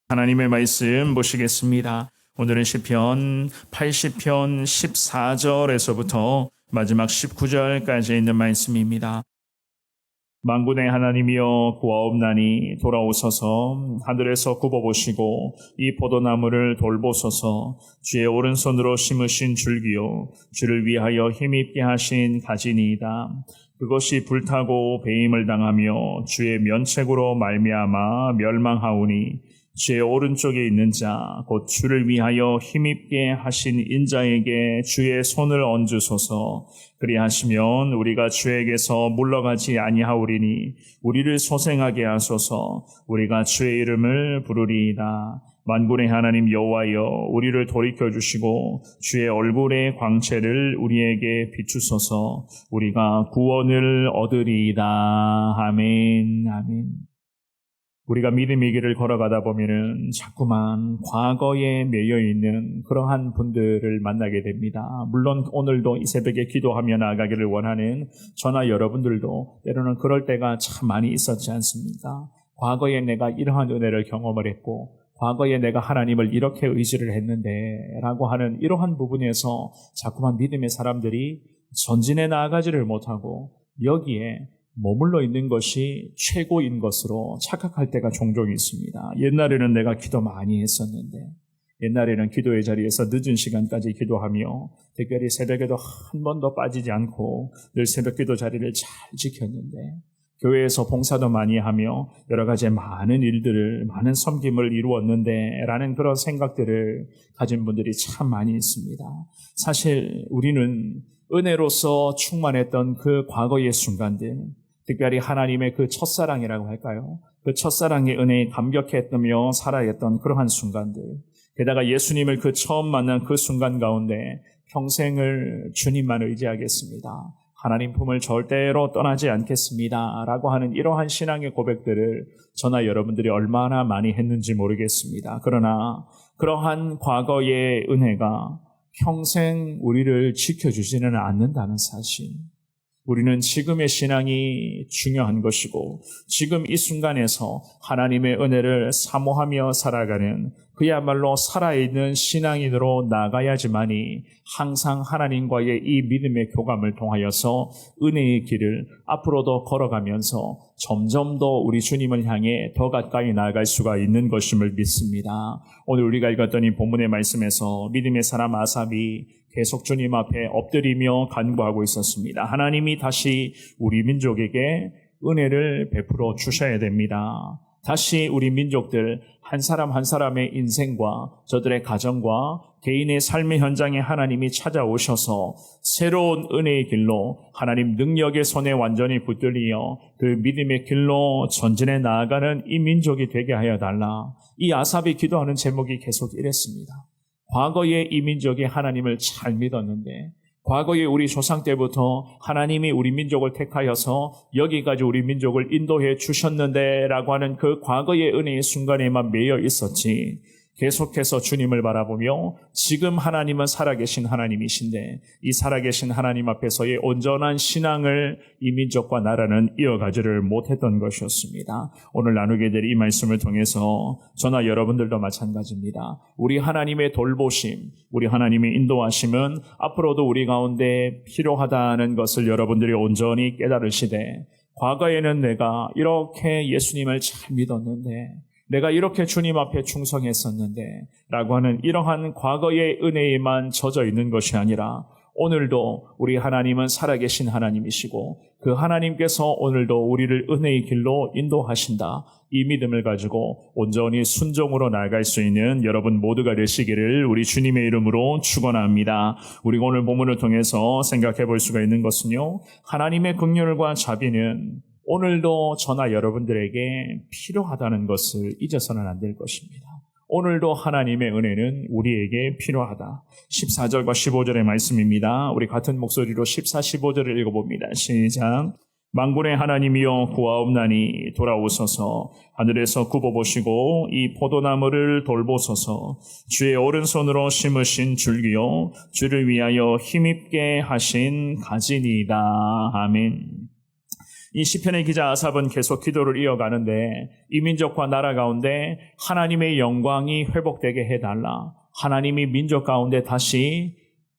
하나님의 말씀 보시겠습니다. 오늘은 시편 80편 14절에서부터 마지막 19절까지 있는 말씀입니다. 만군의 하나님이여 구하옵나니 돌아오소서. 하늘에서 굽어보시고 이 포도나무를 돌보소서. 주의 오른손으로 심으신 줄기요 주를 위하여 힘있게 하신 가지니이다. 그것이 불타고 배임을 당하며 주의 면책으로 말미암아 멸망하오니 주의 오른쪽에 있는 자 곧 주를 위하여 힘있게 하신 인자에게 주의 손을 얹으소서. 그리하시면 우리가 주에게서 물러가지 아니하오리니 우리를 소생하게 하소서. 우리가 주의 이름을 부르리이다. 만군의 하나님 여호와여 우리를 돌이켜주시고 주의 얼굴의 광채를 우리에게 비추소서. 우리가 구원을 얻으리이다. 아멘. 아멘. 우리가 믿음의 길을 걸어가다 보면은 자꾸만 과거에 매여있는 그러한 분들을 만나게 됩니다. 물론 오늘도 이 새벽에 기도하며 나아가기를 원하는 저나 여러분들도 때로는 그럴 때가 참 많이 있었지 않습니까? 과거에 내가 이러한 은혜를 경험을 했고 과거에 내가 하나님을 이렇게 의지를 했는데 라고 하는 이러한 부분에서 자꾸만 믿음의 사람들이 전진해 나아가지를 못하고 여기에 머물러 있는 것이 최고인 것으로 착각할 때가 종종 있습니다. 옛날에는 내가 기도 많이 했었는데, 옛날에는 기도의 자리에서 늦은 시간까지 기도하며 특별히 새벽에도 한 번도 빠지지 않고 늘 새벽 기도 자리를 잘 지켰는데, 교회에서 봉사도 많이 하며 여러 가지 많은 일들을, 많은 섬김을 이루었는데 라는 그런 생각들을 가진 분들이 참 많이 있습니다. 사실 우리는 은혜로서 충만했던 그 과거의 순간들, 특별히 하나님의 그 첫사랑이라고 할까요? 그 첫사랑의 은혜에 감격했다며 살아있던 그러한 순간들, 게다가 예수님을 그 처음 만난 그 순간 가운데 평생을 주님만 의지하겠습니다. 하나님 품을 절대로 떠나지 않겠습니다. 라고 하는 이러한 신앙의 고백들을 저나 여러분들이 얼마나 많이 했는지 모르겠습니다. 그러나 그러한 과거의 은혜가 평생 우리를 지켜주지는 않는다는 사실. 우리는 지금의 신앙이 중요한 것이고 지금 이 순간에서 하나님의 은혜를 사모하며 살아가는 그야말로 살아있는 신앙인으로 나가야지만이 항상 하나님과의 이 믿음의 교감을 통하여서 은혜의 길을 앞으로도 걸어가면서 점점 더 우리 주님을 향해 더 가까이 나아갈 수가 있는 것임을 믿습니다. 오늘 우리가 읽었던 이 본문의 말씀에서 믿음의 사람 아삽이 계속 주님 앞에 엎드리며 간구하고 있었습니다. 하나님이 다시 우리 민족에게 은혜를 베풀어 주셔야 됩니다. 다시 우리 민족들 한 사람 한 사람의 인생과 저들의 가정과 개인의 삶의 현장에 하나님이 찾아오셔서 새로운 은혜의 길로 하나님 능력의 손에 완전히 붙들리어 그 믿음의 길로 전진해 나아가는 이 민족이 되게 하여 달라. 이 아삽이 기도하는 제목이 계속 이랬습니다. 과거에 이 민족이 하나님을 잘 믿었는데 과거에 우리 조상 때부터 하나님이 우리 민족을 택하여서 여기까지 우리 민족을 인도해 주셨는데 라고 하는 그 과거의 은혜의 순간에만 매여 있었지 계속해서 주님을 바라보며 지금 하나님은 살아계신 하나님이신데 이 살아계신 하나님 앞에서의 온전한 신앙을 이 민족과 나라는 이어가지를 못했던 것이었습니다. 오늘 나누게 될 이 말씀을 통해서 저나 여러분들도 마찬가지입니다. 우리 하나님의 돌보심, 우리 하나님의 인도하심은 앞으로도 우리 가운데 필요하다는 것을 여러분들이 온전히 깨달으시되 과거에는 내가 이렇게 예수님을 잘 믿었는데 내가 이렇게 주님 앞에 충성했었는데 라고 하는 이러한 과거의 은혜에만 젖어 있는 것이 아니라 오늘도 우리 하나님은 살아계신 하나님이시고 그 하나님께서 오늘도 우리를 은혜의 길로 인도하신다. 이 믿음을 가지고 온전히 순종으로 나아갈 수 있는 여러분 모두가 되시기를 우리 주님의 이름으로 축원합니다. 우리가 오늘 본문을 통해서 생각해 볼 수가 있는 것은요. 하나님의 긍휼과 자비는 오늘도 저나 여러분들에게 필요하다는 것을 잊어서는 안 될 것입니다. 오늘도 하나님의 은혜는 우리에게 필요하다. 14절과 15절의 말씀입니다. 우리 같은 목소리로 14, 15절을 읽어봅니다. 시작. 만군의 하나님이여 구하옵나니 돌아오소서. 하늘에서 굽어보시고 이 포도나무를 돌보소서. 주의 오른손으로 심으신 줄기요 주를 위하여 힘있게 하신 가지니이다. 아멘. 이 시편의 기자 아삽은 계속 기도를 이어가는데 이 민족과 나라 가운데 하나님의 영광이 회복되게 해달라. 하나님이 민족 가운데 다시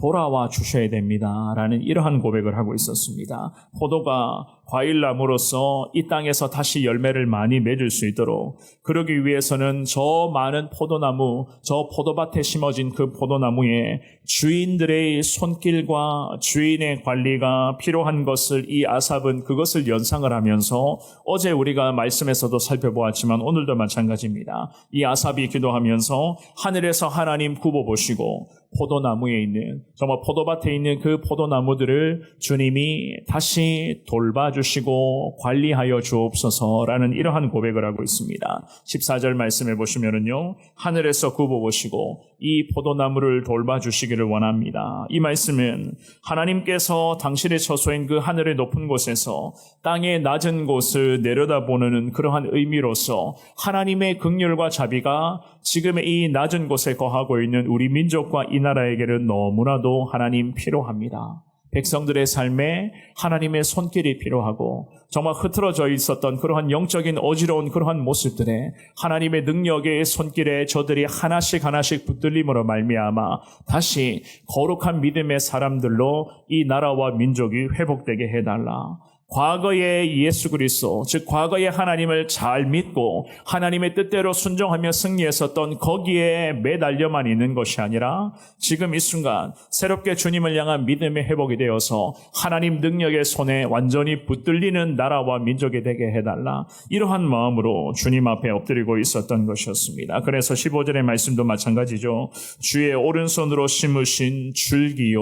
돌아와 주셔야 됩니다라는 이러한 고백을 하고 있었습니다. 포도가 과일나무로서 이 땅에서 다시 열매를 많이 맺을 수 있도록, 그러기 위해서는 저 많은 포도나무, 저 포도밭에 심어진 그 포도나무에 주인들의 손길과 주인의 관리가 필요한 것을 이 아삽은 그것을 연상을 하면서, 어제 우리가 말씀에서도 살펴보았지만 오늘도 마찬가지입니다. 이 아삽이 기도하면서 하늘에서 하나님 굽어보시고 포도나무에 있는, 정말 포도밭에 있는 그 포도나무들을 주님이 다시 돌봐주시고 관리하여 주옵소서라는 이러한 고백을 하고 있습니다. 14절 말씀해 보시면은요, 하늘에서 굽어보시고 이 포도나무를 돌봐주시기를 원합니다. 이 말씀은 하나님께서 당신의 처소인 그 하늘의 높은 곳에서 땅의 낮은 곳을 내려다보는 그러한 의미로서 하나님의 긍휼과 자비가 지금의 이 낮은 곳에 거하고 있는 우리 민족과 이 나라에게는 너무나도 하나님 필요합니다. 백성들의 삶에 하나님의 손길이 필요하고, 정말 흐트러져 있었던 그러한 영적인 어지러운 그러한 모습들에 하나님의 능력의 손길에 저들이 하나씩 붙들림으로 말미암아 다시 거룩한 믿음의 사람들로 이 나라와 민족이 회복되게 해달라. 과거의 예수 그리스도, 즉 과거의 하나님을 잘 믿고 하나님의 뜻대로 순종하며 승리했었던 거기에 매달려만 있는 것이 아니라 지금 이 순간 새롭게 주님을 향한 믿음의 회복이 되어서 하나님 능력의 손에 완전히 붙들리는 나라와 민족이 되게 해달라. 이러한 마음으로 주님 앞에 엎드리고 있었던 것이었습니다. 그래서 15절의 말씀도 마찬가지죠. 주의 오른손으로 심으신 줄기요,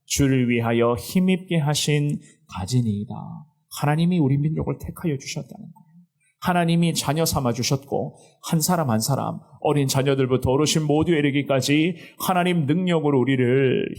주를 위하여 힘입게 하신 가지니이다. 하나님이 우리 민족을 택하여 주셨다는 거예요. 하나님이 자녀 삼아 주셨고, 한 사람 한 사람, 어린 자녀들부터 어르신 모두에 이르기까지 하나님 능력으로 우리를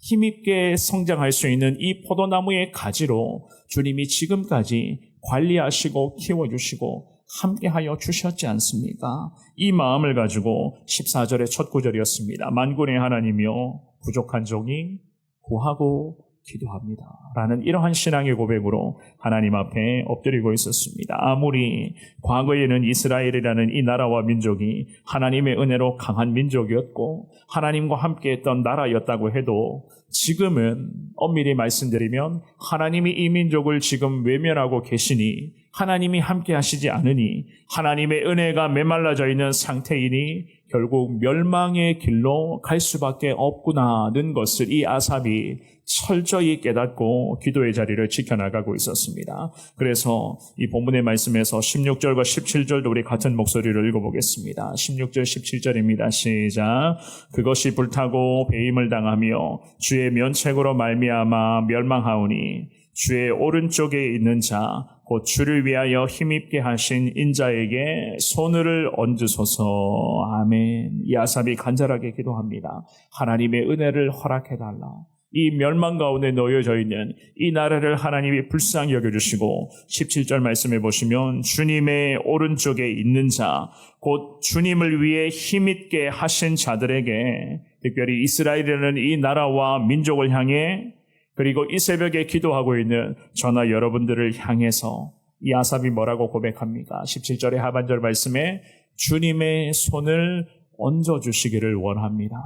힘입게 성장할 수 있는 이 포도나무의 가지로 주님이 지금까지 관리하시고 키워주시고 함께하여 주셨지 않습니까? 이 마음을 가지고 14절의 첫 구절이었습니다. 만군의 하나님이여 부족한 종이 구하고 기도합니다 라는 이러한 신앙의 고백으로 하나님 앞에 엎드리고 있었습니다. 아무리 과거에는 이스라엘이라는 이 나라와 민족이 하나님의 은혜로 강한 민족이었고 하나님과 함께했던 나라였다고 해도, 지금은 엄밀히 말씀드리면 하나님이 이 민족을 지금 외면하고 계시니, 하나님이 함께 하시지 않으니, 하나님의 은혜가 메말라져 있는 상태이니 결국 멸망의 길로 갈 수밖에 없구나는 것을 이 아삽이 철저히 깨닫고 기도의 자리를 지켜나가고 있었습니다. 그래서 이 본문의 말씀에서 16절과 17절도 우리 같은 목소리를 읽어보겠습니다. 16절 17절입니다. 시작. 그것이 불타고 배임을 당하며 주의 면책으로 말미암아 멸망하오니 주의 오른쪽에 있는 자 곧 주를 위하여 힘입게 하신 인자에게 손을 얹으소서. 아멘. 이 아삽이 간절하게 기도합니다. 하나님의 은혜를 허락해달라. 이 멸망 가운데 놓여져 있는 이 나라를 하나님이 불쌍히 여겨주시고, 17절 말씀해 보시면 주님의 오른쪽에 있는 자, 곧 주님을 위해 힘있게 하신 자들에게, 특별히 이스라엘이라는 이 나라와 민족을 향해, 그리고 이 새벽에 기도하고 있는 저나 여러분들을 향해서 이 아삽이 뭐라고 고백합니까? 17절의 하반절 말씀에 주님의 손을 얹어주시기를 원합니다.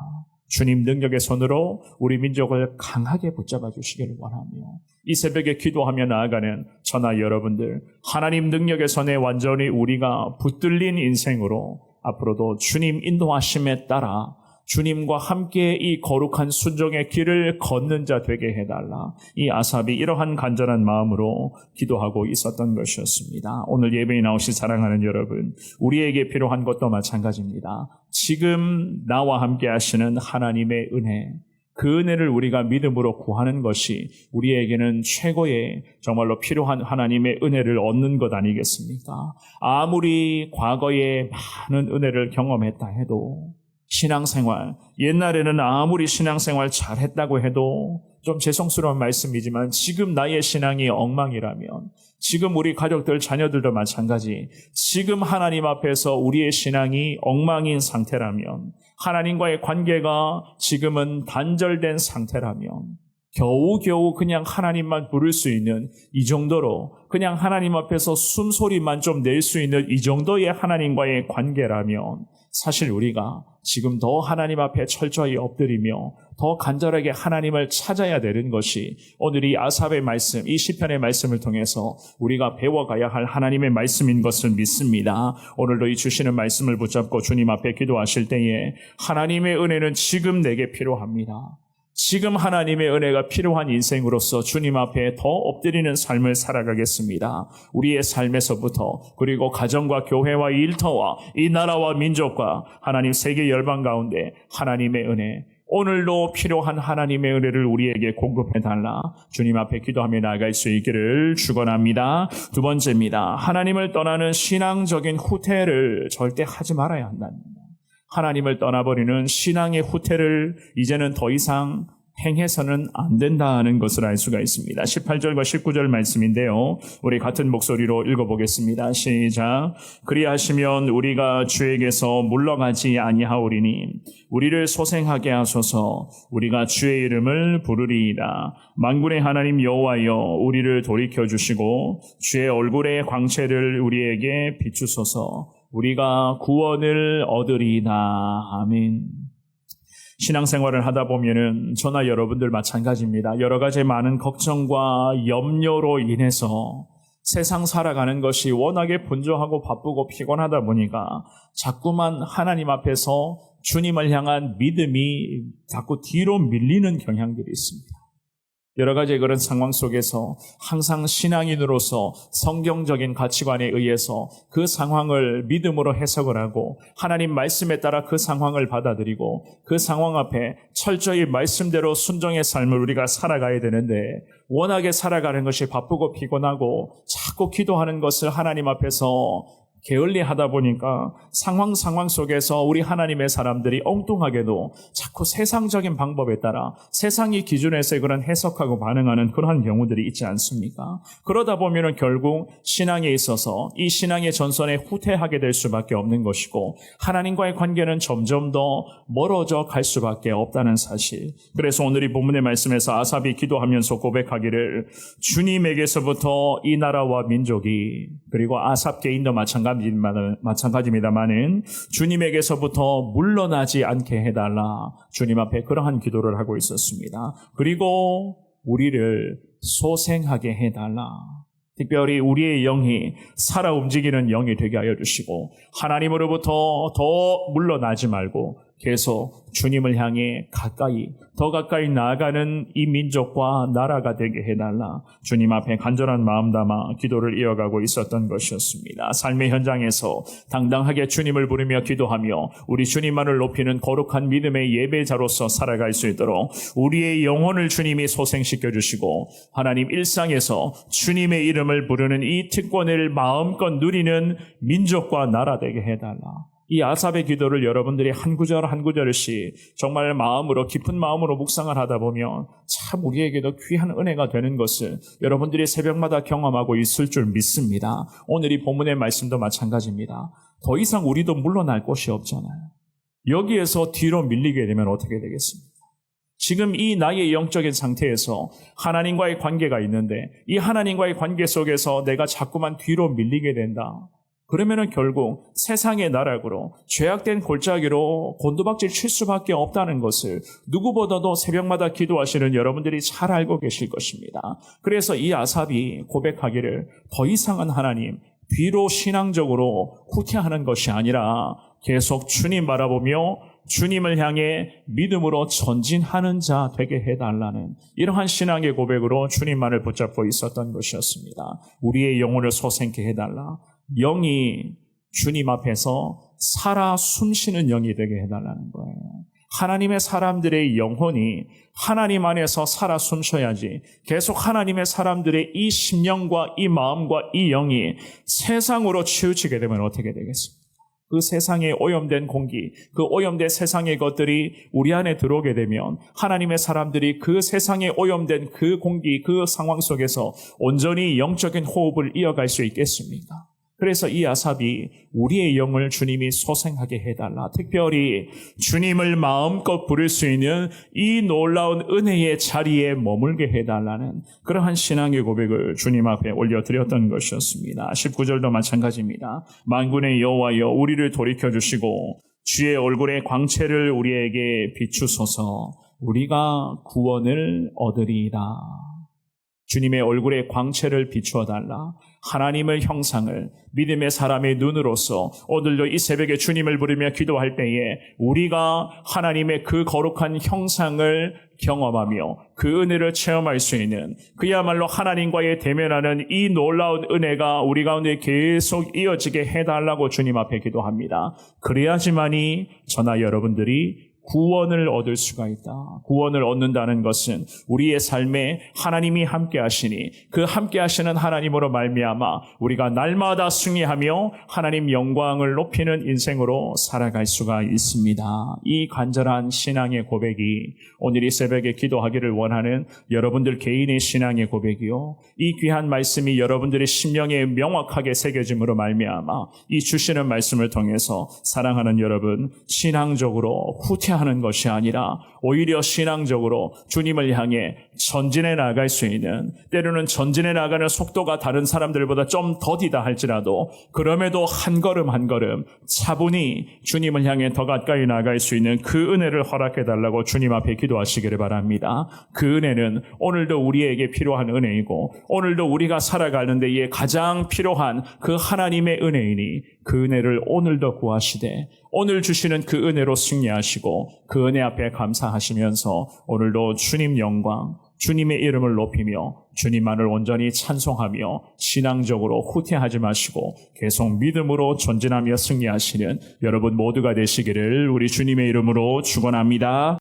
주님 능력의 손으로 우리 민족을 강하게 붙잡아 주시기를 원하며, 이 새벽에 기도하며 나아가는 저나 여러분들, 하나님 능력의 손에 완전히 우리가 붙들린 인생으로 앞으로도 주님 인도하심에 따라 주님과 함께 이 거룩한 순종의 길을 걷는 자 되게 해달라. 이 아삽이 이러한 간절한 마음으로 기도하고 있었던 것이었습니다. 오늘 예배에 나오신 사랑하는 여러분, 우리에게 필요한 것도 마찬가지입니다. 지금 나와 함께 하시는 하나님의 은혜, 그 은혜를 우리가 믿음으로 구하는 것이 우리에게는 최고의 정말로 필요한 하나님의 은혜를 얻는 것 아니겠습니까? 아무리 과거에 많은 은혜를 경험했다 해도, 신앙생활, 옛날에는 아무리 신앙생활 잘했다고 해도, 좀 죄송스러운 말씀이지만 지금 나의 신앙이 엉망이라면, 지금 우리 가족들, 자녀들도 마찬가지, 지금 하나님 앞에서 우리의 신앙이 엉망인 상태라면, 하나님과의 관계가 지금은 단절된 상태라면, 겨우겨우 그냥 하나님만 부를 수 있는 이 정도로 그냥 하나님 앞에서 숨소리만 좀 낼 수 있는 이 정도의 하나님과의 관계라면 사실 우리가 지금 더 하나님 앞에 철저히 엎드리며 더 간절하게 하나님을 찾아야 되는 것이 오늘 이 아삽의 말씀, 이 시편의 말씀을 통해서 우리가 배워가야 할 하나님의 말씀인 것을 믿습니다. 오늘도 이 주시는 말씀을 붙잡고 주님 앞에 기도하실 때에 하나님의 은혜는 지금 내게 필요합니다. 지금 하나님의 은혜가 필요한 인생으로서 주님 앞에 더 엎드리는 삶을 살아가겠습니다. 우리의 삶에서부터 그리고 가정과 교회와 일터와 이 나라와 민족과 하나님 세계 열방 가운데 하나님의 은혜, 오늘도 필요한 하나님의 은혜를 우리에게 공급해달라 주님 앞에 기도하며 나아갈 수 있기를 축원합니다. 두 번째입니다. 하나님을 떠나는 신앙적인 후퇴를 절대 하지 말아야 한답니다. 하나님을 떠나버리는 신앙의 후퇴를 이제는 더 이상 행해서는 안 된다는 것을 알 수가 있습니다. 18절과 19절 말씀인데요. 우리 같은 목소리로 읽어보겠습니다. 시작. 그리하시면 우리가 주에게서 물러가지 아니하오리니 우리를 소생하게 하소서. 우리가 주의 이름을 부르리이다. 만군의 하나님 여호와여 우리를 돌이켜주시고 주의 얼굴의 광채를 우리에게 비추소서. 우리가 구원을 얻으리이다. 아멘. 신앙생활을 하다 보면은 저나 여러분들 마찬가지입니다. 여러 가지 많은 걱정과 염려로 인해서 세상 살아가는 것이 워낙에 분주하고 바쁘고 피곤하다 보니까 자꾸만 하나님 앞에서 주님을 향한 믿음이 자꾸 뒤로 밀리는 경향들이 있습니다. 여러 가지 그런 상황 속에서 항상 신앙인으로서 성경적인 가치관에 의해서 그 상황을 믿음으로 해석을 하고 하나님 말씀에 따라 그 상황을 받아들이고 그 상황 앞에 철저히 말씀대로 순종의 삶을 우리가 살아가야 되는데 워낙에 살아가는 것이 바쁘고 피곤하고 자꾸 기도하는 것을 하나님 앞에서 게을리하다 보니까 상황 속에서 우리 하나님의 사람들이 엉뚱하게도 자꾸 세상적인 방법에 따라 세상의 기준에서 그런 해석하고 반응하는 그러한 경우들이 있지 않습니까? 그러다 보면 결국 신앙에 있어서 이 신앙의 전선에 후퇴하게 될 수밖에 없는 것이고 하나님과의 관계는 점점 더 멀어져 갈 수밖에 없다는 사실. 그래서 오늘 이 본문의 말씀에서 아삽이 기도하면서 고백하기를 주님에게서부터 이 나라와 민족이 그리고 아삽 개인도 마찬가지입니다만은 주님에게서부터 물러나지 않게 해달라 주님 앞에 그러한 기도를 하고 있었습니다. 그리고 우리를 소생하게 해달라. 특별히 우리의 영이 살아 움직이는 영이 되게 하여 주시고 하나님으로부터 더 물러나지 말고 계속 주님을 향해 더 가까이 나아가는 이 민족과 나라가 되게 해달라 주님 앞에 간절한 마음 담아 기도를 이어가고 있었던 것이었습니다. 삶의 현장에서 당당하게 주님을 부르며 기도하며 우리 주님만을 높이는 거룩한 믿음의 예배자로서 살아갈 수 있도록 우리의 영혼을 주님이 소생시켜 주시고 하나님 일상에서 주님의 이름을 부르는 이 특권을 마음껏 누리는 민족과 나라 되게 해달라. 이 아삽의 기도를 여러분들이 한 구절 한 구절씩 정말 마음으로 깊은 마음으로 묵상을 하다 보면 참 우리에게도 귀한 은혜가 되는 것을 여러분들이 새벽마다 경험하고 있을 줄 믿습니다. 오늘 이 본문의 말씀도 마찬가지입니다. 더 이상 우리도 물러날 곳이 없잖아요. 여기에서 뒤로 밀리게 되면 어떻게 되겠습니까? 지금 이 나의 영적인 상태에서 하나님과의 관계가 있는데 이 하나님과의 관계 속에서 내가 자꾸만 뒤로 밀리게 된다. 그러면은 결국 세상의 나락으로 죄악된 골짜기로 곤두박질 칠 수밖에 없다는 것을 누구보다도 새벽마다 기도하시는 여러분들이 잘 알고 계실 것입니다. 그래서 이 아삽이 고백하기를 더 이상은 하나님 뒤로 신앙적으로 후퇴하는 것이 아니라 계속 주님 바라보며 주님을 향해 믿음으로 전진하는 자 되게 해달라는 이러한 신앙의 고백으로 주님만을 붙잡고 있었던 것이었습니다. 우리의 영혼을 소생케 해달라. 영이 주님 앞에서 살아 숨쉬는 영이 되게 해달라는 거예요. 하나님의 사람들의 영혼이 하나님 안에서 살아 숨쉬어야지 계속 하나님의 사람들의 이 심령과 이 마음과 이 영이 세상으로 치우치게 되면 어떻게 되겠습니까? 그 세상에 오염된 공기, 그 오염된 세상의 것들이 우리 안에 들어오게 되면 하나님의 사람들이 그 세상에 오염된 그 공기, 그 상황 속에서 온전히 영적인 호흡을 이어갈 수 있겠습니까? 그래서 이 아삽이 우리의 영을 주님이 소생하게 해달라. 특별히 주님을 마음껏 부를 수 있는 이 놀라운 은혜의 자리에 머물게 해달라는 그러한 신앙의 고백을 주님 앞에 올려드렸던 것이었습니다. 19절도 마찬가지입니다. 만군의 여호와여 우리를 돌이켜주시고 주의 얼굴의 광채를 우리에게 비추소서 우리가 구원을 얻으리이다. 주님의 얼굴의 광채를 비추어달라. 하나님의 형상을 믿음의 사람의 눈으로서 오늘도 이 새벽에 주님을 부르며 기도할 때에 우리가 하나님의 그 거룩한 형상을 경험하며 그 은혜를 체험할 수 있는 그야말로 하나님과의 대면하는 이 놀라운 은혜가 우리 가운데 계속 이어지게 해달라고 주님 앞에 기도합니다. 그래야지만이 저나 여러분들이 구원을 얻을 수가 있다. 구원을 얻는다는 것은 우리의 삶에 하나님이 함께 하시니 그 함께 하시는 하나님으로 말미암아 우리가 날마다 승리하며 하나님 영광을 높이는 인생으로 살아갈 수가 있습니다. 이 간절한 신앙의 고백이 오늘 이 새벽에 기도하기를 원하는 여러분들 개인의 신앙의 고백이요. 이 귀한 말씀이 여러분들의 심령에 명확하게 새겨짐으로 말미암아 이 주시는 말씀을 통해서 사랑하는 여러분 신앙적으로 후퇴하는 것이 아니라 오히려 신앙적으로 주님을 향해 전진해 나갈 수 있는 때로는 전진해 나가는 속도가 다른 사람들보다 좀 더디다 할지라도 그럼에도 한 걸음 한 걸음 차분히 주님을 향해 더 가까이 나갈 수 있는 그 은혜를 허락해 달라고 주님 앞에 기도하시기를 바랍니다. 그 은혜는 오늘도 우리에게 필요한 은혜이고 오늘도 우리가 살아가는 데에 가장 필요한 그 하나님의 은혜이니 그 은혜를 오늘도 구하시되 오늘 주시는 그 은혜로 승리하시고 그 은혜 앞에 감사하시면서 오늘도 주님 영광, 주님의 이름을 높이며 주님만을 온전히 찬송하며 신앙적으로 후퇴하지 마시고 계속 믿음으로 전진하며 승리하시는 여러분 모두가 되시기를 우리 주님의 이름으로 축원합니다.